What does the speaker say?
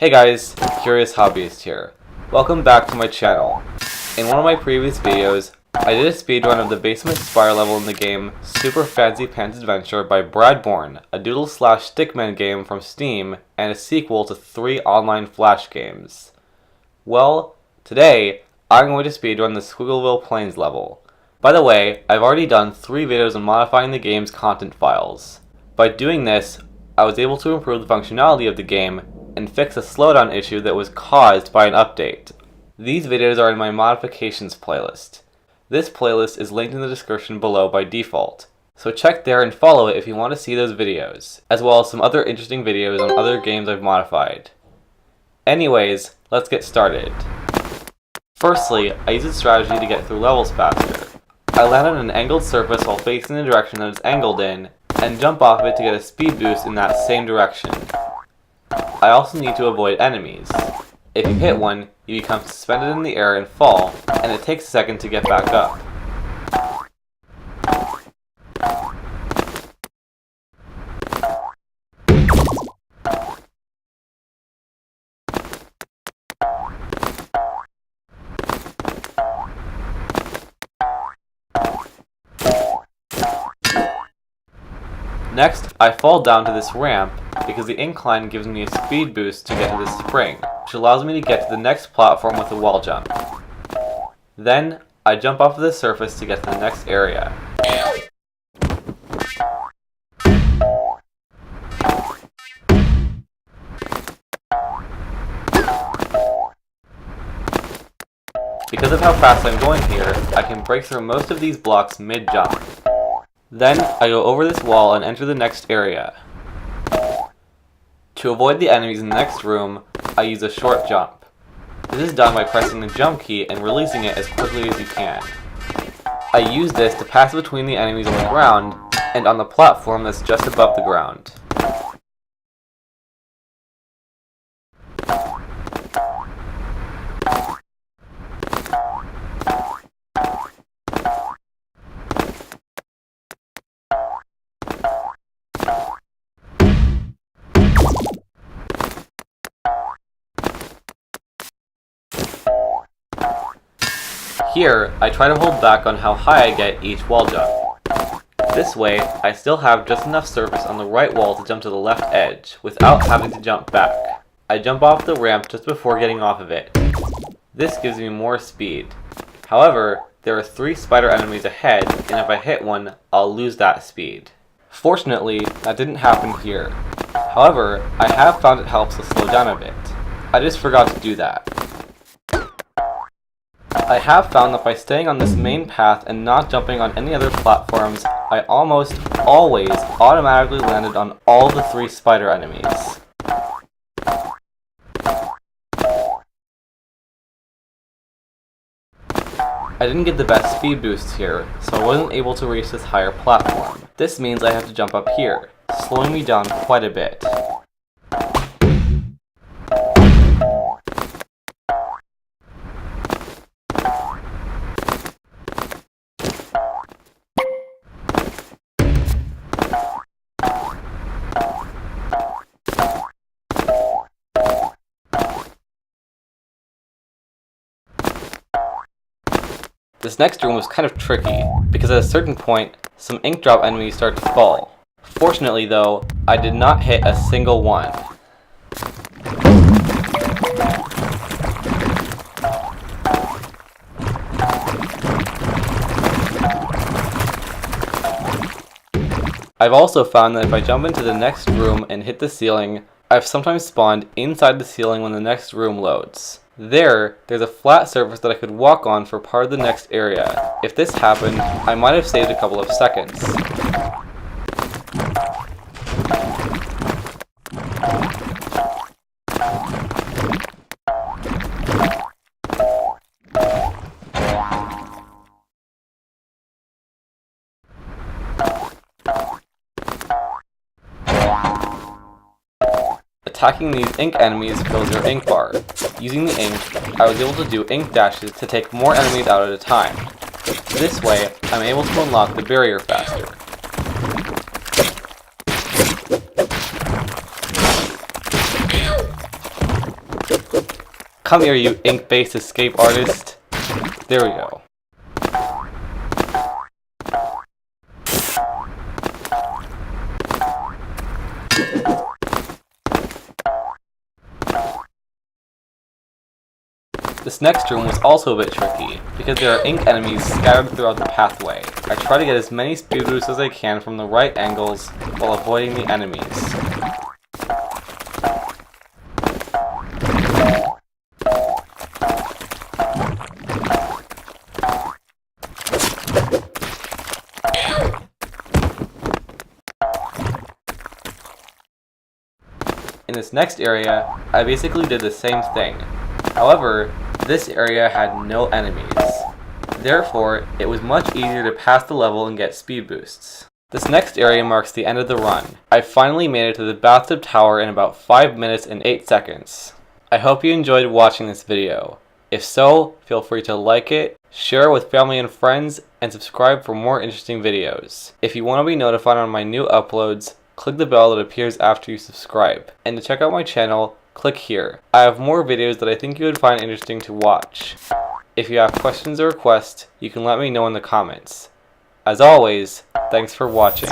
Hey guys, Curious Hobbyist here. Welcome back to my channel. In one of my previous videos, I did a speedrun of the basement spire level in the game Super Fancy Pants Adventure by Bradborn, a doodle/stickman game from Steam, and a sequel to 3 online Flash games. Well, today, I'm going to speedrun the Squiggleville Plains level. By the way, I've already done 3 videos on modifying the game's content files. By doing this, I was able to improve the functionality of the game and fix a slowdown issue that was caused by an update. These videos are in my modifications playlist. This playlist is linked in the description below by default, so check there and follow it if you want to see those videos, as well as some other interesting videos on other games I've modified. Anyways, let's get started. Firstly, I used a strategy to get through levels faster. I land on an angled surface while facing the direction that it's angled in, and jump off of it to get a speed boost in that same direction. I also need to avoid enemies. If you hit one, you become suspended in the air and fall, and it takes a second to get back up. Next, I fall down to this ramp because the incline gives me a speed boost to get to this spring, which allows me to get to the next platform with a wall jump. Then, I jump off of the surface to get to the next area. Because of how fast I'm going here, I can break through most of these blocks mid-jump. Then, I go over this wall and enter the next area. To avoid the enemies in the next room, I use a short jump. This is done by pressing the jump key and releasing it as quickly as you can. I use this to pass between the enemies on the ground and on the platform that's just above the ground. Here, I try to hold back on how high I get each wall jump. This way, I still have just enough surface on the right wall to jump to the left edge, without having to jump back. I jump off the ramp just before getting off of it. This gives me more speed. However, there are 3 spider enemies ahead, and if I hit one, I'll lose that speed. Fortunately, that didn't happen here. However, I have found it helps to slow down a bit. I just forgot to do that. I have found that by staying on this main path and not jumping on any other platforms, I almost always automatically landed on all the 3 spider enemies. I didn't get the best speed boost here, so I wasn't able to reach this higher platform. This means I have to jump up here, slowing me down quite a bit. This next room was kind of tricky, because at a certain point, some ink drop enemies start to fall. Fortunately though, I did not hit a single one. I've also found that if I jump into the next room and hit the ceiling, I've sometimes spawned inside the ceiling when the next room loads. There's a flat surface that I could walk on for part of the next area. If this happened, I might have saved a couple of seconds. Attacking these ink enemies fills your ink bar. Using the ink, I was able to do ink dashes to take more enemies out at a time. This way, I'm able to unlock the barrier faster. Come here, you ink-based escape artist. There we go. This next room was also a bit tricky, because there are ink enemies scattered throughout the pathway. I try to get as many speed boosts as I can from the right angles while avoiding the enemies. In this next area, I basically did the same thing. However, this area had no enemies. Therefore, it was much easier to pass the level and get speed boosts. This next area marks the end of the run. I finally made it to the bathtub tower in about 5 minutes and 8 seconds. I hope you enjoyed watching this video. If so, feel free to like it, share it with family and friends, and subscribe for more interesting videos. If you want to be notified on my new uploads, click the bell that appears after you subscribe. And to check out my channel, click here. I have more videos that I think you would find interesting to watch. If you have questions or requests, you can let me know in the comments. As always, thanks for watching.